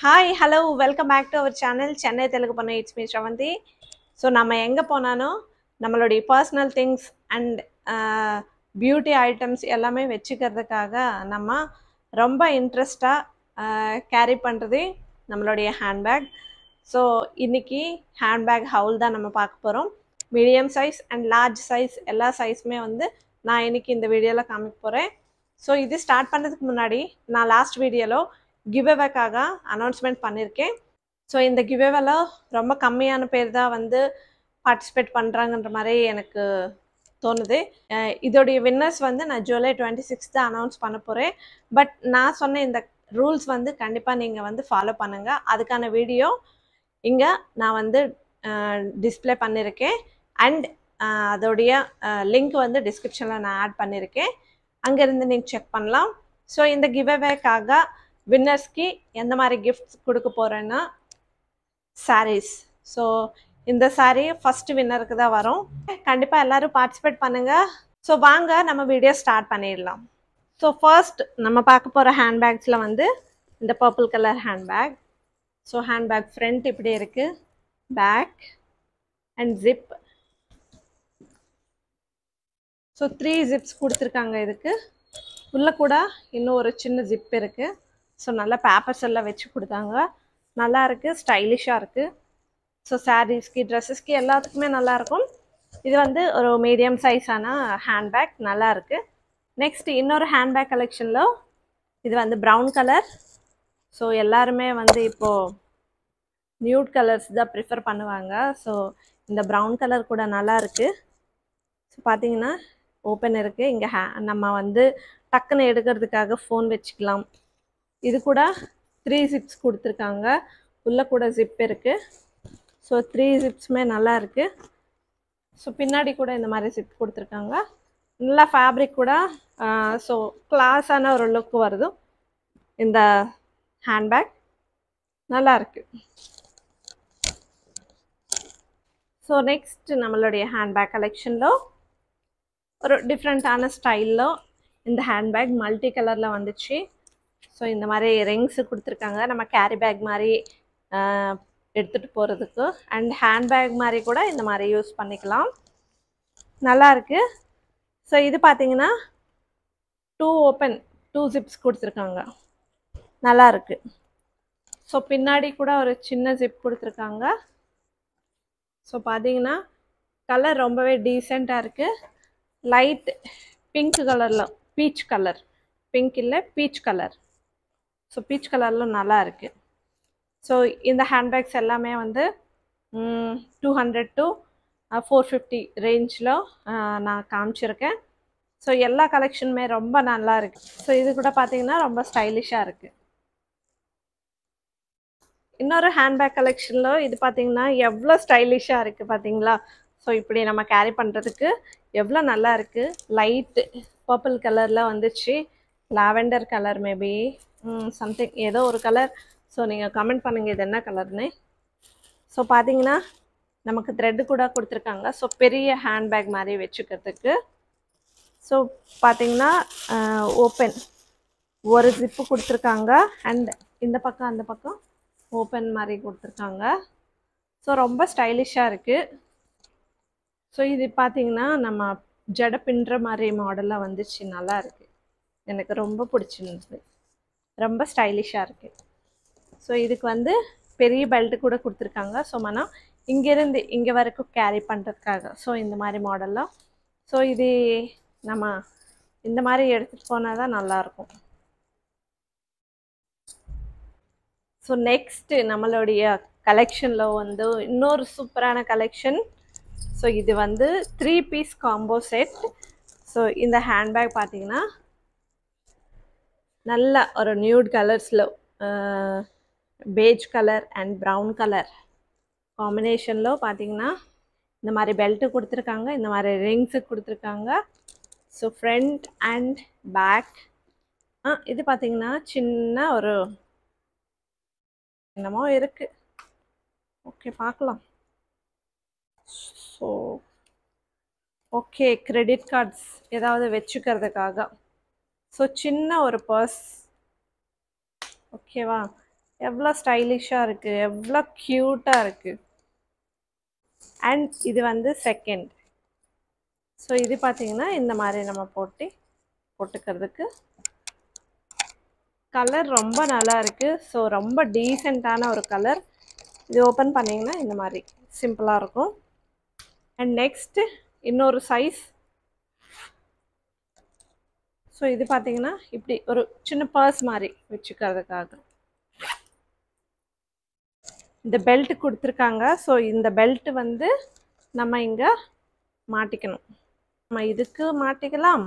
Hi, hello, welcome back to our channel Chennai Telugu Pannu. It's me Shravanti. So நம்ம எங்க போனாலும் நம்மளுடைய personal things and beauty items எல்லாமே வச்சுக்கிறதுக்காக நம்ம ரொம்ப இன்ட்ரெஸ்டாக கேரி பண்ணுறது நம்மளுடைய ஹேண்ட்பேக். ஸோ இன்னைக்கு ஹேண்ட்பேக் ஹவுல் தான் நம்ம பார்க்க போகிறோம். Medium size and large size எல்லா சைஸுமே வந்து நான் இன்னைக்கு இந்த வீடியோவில் காமிக்க போகிறேன். ஸோ இது ஸ்டார்ட் பண்ணுறதுக்கு முன்னாடி நான் லாஸ்ட் வீடியோவில் கிவ்அவேக்காக அனௌன்ஸ்மெண்ட் பண்ணியிருக்கேன். ஸோ இந்த கிவ்அவேல ரொம்ப கம்மியான பேர் தான் வந்து பார்ட்டிசிபேட் பண்ணுறாங்கன்ற மாதிரி எனக்கு தோணுது. இதோடைய வின்னர்ஸ் வந்து நான் ஜூலை 26 தான் அனௌன்ஸ் பண்ண போகிறேன். பட் நான் சொன்ன இந்த ரூல்ஸ் வந்து கண்டிப்பாக நீங்கள் வந்து ஃபாலோ பண்ணுங்கள். அதுக்கான வீடியோ இங்கே நான் வந்து டிஸ்பிளே பண்ணியிருக்கேன் அண்ட் அதோடைய லிங்க் வந்து டிஸ்கிரிப்ஷனில் நான் ஆட் பண்ணியிருக்கேன். அங்கேருந்து நீங்கள் செக் பண்ணலாம். ஸோ இந்த கிவ்அவேக்காக வின்னர்ஸ்க்கு எந்த மாதிரி கிஃப்ட்ஸ் கொடுக்க போகிறேன்னா சாரீஸ். ஸோ இந்த சாரீ ஃபர்ஸ்ட் வின்னருக்கு தான் வரும். கண்டிப்பாக எல்லாரும் பார்ட்டிசிபேட் பண்ணுங்கள். ஸோ வாங்க நம்ம வீடியோ ஸ்டார்ட் பண்ணிடலாம். ஸோ ஃபர்ஸ்ட் நம்ம பார்க்க போகிற ஹேண்ட்பேக்ஸில் வந்து இந்த purple colour handbag. So handbag front இப்படி இருக்குது, back and zip. So 3 zips கொடுத்துருக்காங்க. இதுக்கு உள்ளே கூட இன்னும் ஒரு சின்ன ஜிப் இருக்குது. ஸோ நல்லா பேப்பர்ஸ் எல்லாம் வச்சு கொடுத்தாங்க. நல்லா இருக்குது, ஸ்டைலிஷாக இருக்குது. ஸோ சாரீஸ்க்கு, ட்ரெஸ்ஸஸ்க்கு எல்லாத்துக்குமே நல்லாயிருக்கும். இது வந்து ஒரு மீடியம் சைஸான ஹேண்ட்பேக், நல்லா இருக்குது. நெக்ஸ்ட் இன்னொரு ஹேண்ட்பேக் கலெக்ஷனில் இது வந்து ப்ரௌன் கலர். ஸோ எல்லாருமே வந்து இப்போது நியூட் கலர்ஸ் தான் ப்ரிஃபர் பண்ணுவாங்க. ஸோ இந்த ப்ரௌன் கலர் கூட நல்லா இருக்குது. ஸோ பார்த்தீங்கன்னா ஓப்பன் இருக்குது. இங்கே நம்ம வந்து டக்குன்னு எடுக்கிறதுக்காக ஃபோன் வச்சுக்கலாம். இது கூட 3 ஜிப்ஸ் கொடுத்துருக்காங்க. உள்ளே கூட ஜிப் இருக்குது. ஸோ 3 ஜிப்ஸுமே நல்லா இருக்குது. ஸோ பின்னாடி கூட இந்த மாதிரி ஜிப் கொடுத்துருக்காங்க. நல்லா ஃபேப்ரிக் கூட ஸோ கிளாஸான ஒரு லுக் வருது. இந்த ஹேண்ட்பேக் நல்லா இருக்குது. ஸோ நெக்ஸ்ட் நம்மளுடைய ஹேண்ட்பேக் கலெக்ஷனில் ஒரு டிஃப்ரெண்ட்டான ஸ்டைலில் இந்த ஹேண்ட்பேக் மல்டி கலரில் வந்துச்சு. ஸோ இந்த மாதிரி ரிங்ஸு கொடுத்துருக்காங்க, நம்ம கேரி பேக் மாதிரி எடுத்துகிட்டு போகிறதுக்கு. அண்ட் ஹேண்ட்பேக் மாதிரி கூட இந்த மாதிரி யூஸ் பண்ணிக்கலாம். நல்லா இருக்குது. ஸோ இது பார்த்தீங்கன்னா 2 ஜிப்ஸ் கொடுத்துருக்காங்க, நல்லா இருக்குது. ஸோ பின்னாடி கூட ஒரு சின்ன ஜிப் கொடுத்துருக்காங்க. ஸோ பார்த்தீங்கன்னா கலர் ரொம்பவே டீசெண்டாக இருக்குது. லைட் பிங்க் கலரில், பீச் கலர், பிங்க் இல்லை பீச் கலர். ஸோ பீச் கலரில் நல்லா இருக்குது. ஸோ இந்த ஹேண்ட்பேக்ஸ் எல்லாமே வந்து 200 to 450 ரேஞ்சில் நான் காமிச்சிருக்கேன். ஸோ எல்லா கலெக்ஷனுமே ரொம்ப நல்லா இருக்குது. ஸோ இது கூட பார்த்தீங்கன்னா ரொம்ப ஸ்டைலிஷாக இருக்குது. இன்னொரு ஹேண்ட்பேக் கலெக்ஷனில் இது பார்த்தீங்கன்னா எவ்வளோ ஸ்டைலிஷாக இருக்குது பார்த்தீங்களா. ஸோ இப்படி நம்ம கேரி பண்ணுறதுக்கு எவ்வளோ நல்லா இருக்குது. லைட்டு பர்பிள் கலரில் வந்துச்சு, லாவெண்டர் கலர், மேபி சம்திங் ஏதோ ஒரு கலர். ஸோ நீங்கள் கமெண்ட் பண்ணுங்கள் இது என்ன கலர்னு. ஸோ பார்த்தீங்கன்னா நமக்கு த்ரெட்டு கூட கொடுத்துருக்காங்க. ஸோ பெரிய ஹேண்ட்பேக் மாதிரி வச்சுக்கிறதுக்கு. ஸோ பார்த்தீங்கன்னா ஓப்பன் ஒரு ஜிப்பு கொடுத்துருக்காங்க அண்ட் இந்த பக்கம் அந்த பக்கம் ஓப்பன் மாதிரி கொடுத்துருக்காங்க. ஸோ ரொம்ப ஸ்டைலிஷாக இருக்குது. ஸோ இது பார்த்தீங்கன்னா நம்ம ஜடை பின்னுற மாதிரி மாடலாக வந்துச்சு, நல்லா இருக்குது. எனக்கு ரொம்ப பிடிச்சிருந்தது, ரொம்ப ஸ்டைலிஷாக இருக்குது. ஸோ இதுக்கு வந்து பெரிய பெல்ட்டு கூட கொடுத்துருக்காங்க. ஸோ மனம் இங்கேருந்து இங்கே வரைக்கும் கேரி பண்ணுறதுக்காக. ஸோ இந்த மாதிரி மாடலில். ஸோ இது நம்ம இந்த மாதிரி எடுத்துகிட்டு போனால் தான் நல்லாயிருக்கும். ஸோ நெக்ஸ்ட்டு நம்மளுடைய கலெக்ஷனில் வந்து இன்னொரு சூப்பரான கலெக்ஷன். ஸோ இது வந்து 3 பீஸ் காம்போ செட். ஸோ இந்த ஹேண்ட்பேக் பார்த்தீங்கன்னா நல்ல ஒரு நியூட் கலர்ஸில், beige colour and brown colour காம்பினேஷனில் பார்த்தீங்கன்னா இந்த மாதிரி பெல்ட்டு கொடுத்துருக்காங்க, இந்த மாதிரி ரிங்ஸு கொடுத்துருக்காங்க. So front and back. இது பார்த்தீங்கன்னா சின்ன ஒரு என்னமோ இருக்குது. ஓகே பார்க்கலாம். ஸோ ஓகே, கிரெடிட் கார்ட்ஸ் ஏதாவது வச்சுக்கிறதுக்காக. ஸோ சின்ன ஒரு பர்ஸ், ஓகேவா. எவ்வளோ ஸ்டைலிஷாக இருக்குது, எவ்வளோ க்யூட்டாக இருக்குது. அண்ட் இது வந்து செகண்ட். ஸோ இது பார்த்தீங்கன்னா இந்த மாதிரி நம்ம போட்டுக்கிறதுக்கு கலர் ரொம்ப நல்லா இருக்குது. ஸோ ரொம்ப டீசெண்டான ஒரு கலர். இது ஓப்பன் பண்ணிங்கன்னா இந்த மாதிரி சிம்பிளாக இருக்கும். அண்ட் நெக்ஸ்ட்டு இன்னொரு சைஸ். ஸோ இது பார்த்தீங்கன்னா இப்படி ஒரு சின்ன பர்ஸ் மாதிரி வச்சுக்கிறதுக்காக இந்த பெல்ட் கொடுத்துருக்காங்க. ஸோ இந்த பெல்ட் வந்து நம்ம இங்கே மாட்டிக்கணும். நம்ம இதுக்கு மாட்டிக்கலாம்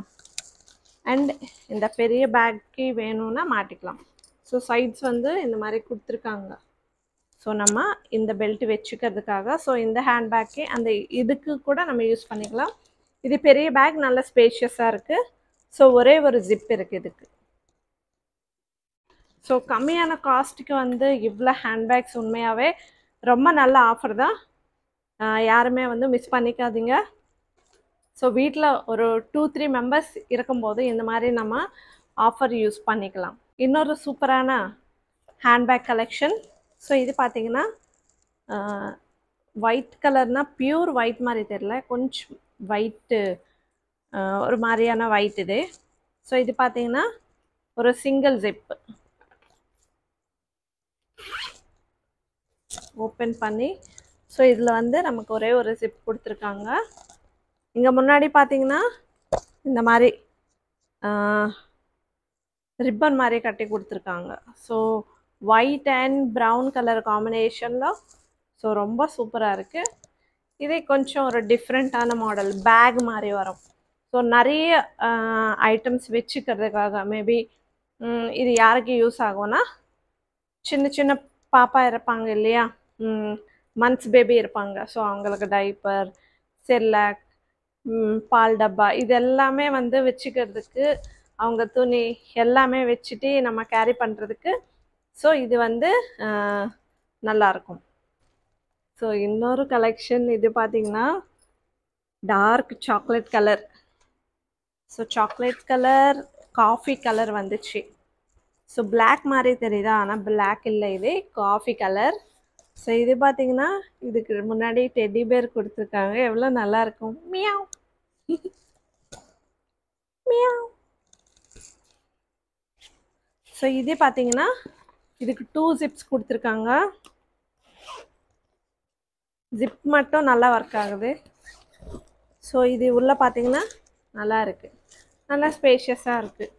அண்ட் இந்த பெரிய பேக்கு வேணும்னா மாட்டிக்கலாம். ஸோ சைட்ஸ் வந்து இந்த மாதிரி கொடுத்துருக்காங்க. ஸோ நம்ம இந்த பெல்ட் வச்சுக்கிறதுக்காக ஸோ இந்த ஹேண்ட் பேக்கே அந்த இதுக்கு கூட நம்ம யூஸ் பண்ணிக்கலாம். இது பெரிய பேக், நல்ல ஸ்பேஷியஸாக இருக்குது. ஸோ ஒரே ஒரு ஜிப் இருக்குது இதுக்கு. ஸோ கம்மியான காஸ்ட்டுக்கு வந்து இவ்வளோ ஹேண்ட்பேக்ஸ் உண்மையாகவே ரொம்ப நல்ல ஆஃபர் தான். யாருமே வந்து மிஸ் பண்ணிக்காதீங்க. ஸோ வீட்டில் ஒரு 2-3 மெம்பர்ஸ் இருக்கும்போது இந்த மாதிரி நம்ம ஆஃபர் யூஸ் பண்ணிக்கலாம். இன்னொரு சூப்பரான ஹேண்ட்பேக் கலெக்ஷன். ஸோ இது பார்த்தீங்கன்னா ஒயிட் கலர்னால் பியூர் ஒயிட் மாதிரி தெரியல, கொஞ்சம் ஒயிட்டு ஒரு மாதிரியான ஒயிட் இது. ஸோ இது பார்த்தீங்கன்னா ஒரு சிங்கிள் ஜிப் ஓப்பன் பண்ணி ஸோ இதில் வந்து நமக்கு ஒரே ஒரு ஜிப் கொடுத்துருக்காங்க. இங்கே முன்னாடி பார்த்தீங்கன்னா இந்த மாதிரி ரிப்பன் மாதிரி கட்டி கொடுத்துருக்காங்க. So white and brown colour காம்பினேஷனில் ஸோ ரொம்ப சூப்பராக இருக்குது. இதே கொஞ்சம் ஒரு டிஃப்ரெண்ட்டான மாடல் பேக் மாதிரி வரும். ஸோ நிறைய ஐட்டம்ஸ் வச்சுக்கிறதுக்காக மேபி இது யாருக்கு யூஸ் ஆகும்னா சின்ன சின்ன பாப்பா இருப்பாங்க இல்லையா, மந்த்ஸ் பேபி இருப்பாங்க. ஸோ அவங்களுக்கு டைப்பர், செர்லாக், பால் டப்பா இது எல்லாமே வந்து வச்சுக்கிறதுக்கு, அவங்க துணி எல்லாமே வச்சுட்டு நம்ம கேரி பண்ணுறதுக்கு ஸோ இது வந்து நல்லாயிருக்கும். ஸோ இன்னொரு கலெக்ஷன் இது பார்த்திங்கன்னா dark chocolate colour. So chocolate colour, coffee colour வந்துச்சு. ஸோ பிளாக் மாதிரி தெரியுதா, ஆனால் பிளாக் இல்லை, இது காஃபி கலர். ஸோ இது பார்த்தீங்கன்னா இதுக்கு முன்னாடி டெடி பேர் கொடுத்துருக்காங்க, எவ்வளோ நல்லாயிருக்கும். Meow meow. ஸோ இது பார்த்தீங்கன்னா இதுக்கு 2 ஜிப்ஸ் கொடுத்துருக்காங்க. ஜிப் மட்டும் நல்லா ஒர்க் ஆகுது. ஸோ இது உள்ளே பார்த்தீங்கன்னா நல்லா இருக்குது, நல்லா ஸ்பேஷியஸாக இருக்குது.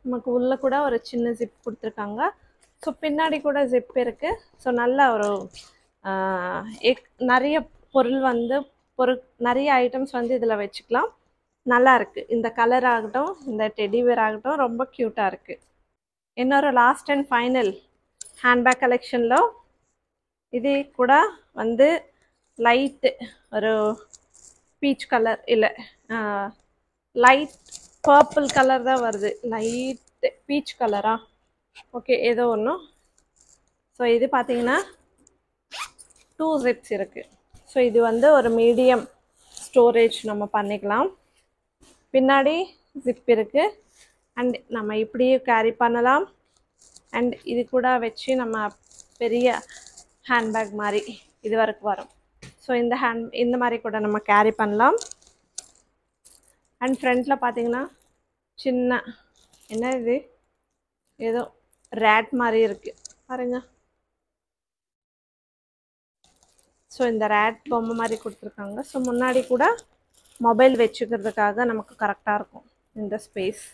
நமக்கு உள்ளே கூட ஒரு சின்ன ஜிப் கொடுத்துருக்காங்க. ஸோ பின்னாடி கூட ஜிப் இருக்குது. ஸோ நல்ல ஒரு நிறைய பொருள் வந்து நிறைய ஐட்டம்ஸ் வந்து இதில் வச்சுக்கலாம். நல்லா இருக்குது. இந்த கலர் ஆகட்டும், இந்த டெடிவேர் ஆகட்டும், ரொம்ப க்யூட்டாக இருக்குது. இன்னொரு லாஸ்ட் அண்ட் ஃபைனல் ஹேண்ட்பேக் கலெக்ஷனில் இது கூட வந்து லைட்டு ஒரு பீச் கலர் இல்லை லைட் பர்பிள் கலர் தான் வருது, லைட்டு பீச் கலரா, ஓகே ஏதோ ஒன்று. ஸோ இது பார்த்தீங்கன்னா 2 ஜிப்ஸ் இருக்குது. ஸோ இது வந்து ஒரு மீடியம் ஸ்டோரேஜ் நம்ம பண்ணிக்கலாம். பின்னாடி ஜிப் இருக்குது அண்ட் நம்ம இப்படியே கேரி பண்ணலாம். அண்ட் இது கூட வச்சு நம்ம பெரிய ஹேண்ட்பேக் மாதிரி இது வரைக்கும் வரும். ஸோ இந்த மாதிரி கூட நம்ம கேரி பண்ணலாம். அண்ட் ஃப்ரண்ட்டில் பார்த்தீங்கன்னா சின்ன என்ன இது ஏதோ ரேட் மாதிரி இருக்குது பாருங்க. ஸோ இந்த ரேட் பொம்மை மாதிரி கொடுத்துருக்காங்க. ஸோ முன்னாடி கூட மொபைல் வச்சுக்கிறதுக்காக நமக்கு கரெக்டாக இருக்கும் இந்த ஸ்பேஸ்.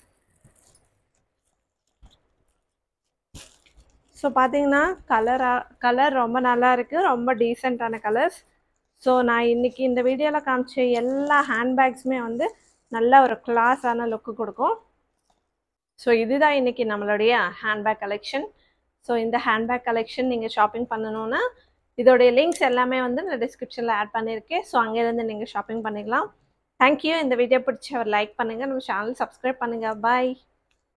ஸோ பார்த்தீங்கன்னா கலர் ரொம்ப நல்லா இருக்குது, ரொம்ப டீசெண்டான கலர்ஸ். ஸோ நான் இன்றைக்கி இந்த வீடியோவில் காமிச்ச எல்லா ஹேண்ட்பேக்ஸுமே வந்து நல்ல ஒரு கிளாஸான லுக்கு கொடுக்கும். ஸோ இதுதான் இன்றைக்கி நம்மளுடைய ஹேண்ட்பேக் கலெக்ஷன். ஸோ இந்த ஹேண்ட்பேக் கலெக்ஷன் நீங்கள் ஷாப்பிங் பண்ணணுன்னா இதோடைய லிங்க்ஸ் எல்லாமே வந்து நான் டிஸ்கிரிப்ஷனில் ஆட் பண்ணியிருக்கேன். ஸோ அங்கேருந்து நீங்கள் ஷாப்பிங் பண்ணிக்கலாம். தேங்க்யூ. இந்த வீடியோ பிடிச்சி ஒரு லைக் பண்ணுங்கள், நம்ம சேனல் சப்ஸ்கிரைப் பண்ணுங்கள். பாய்.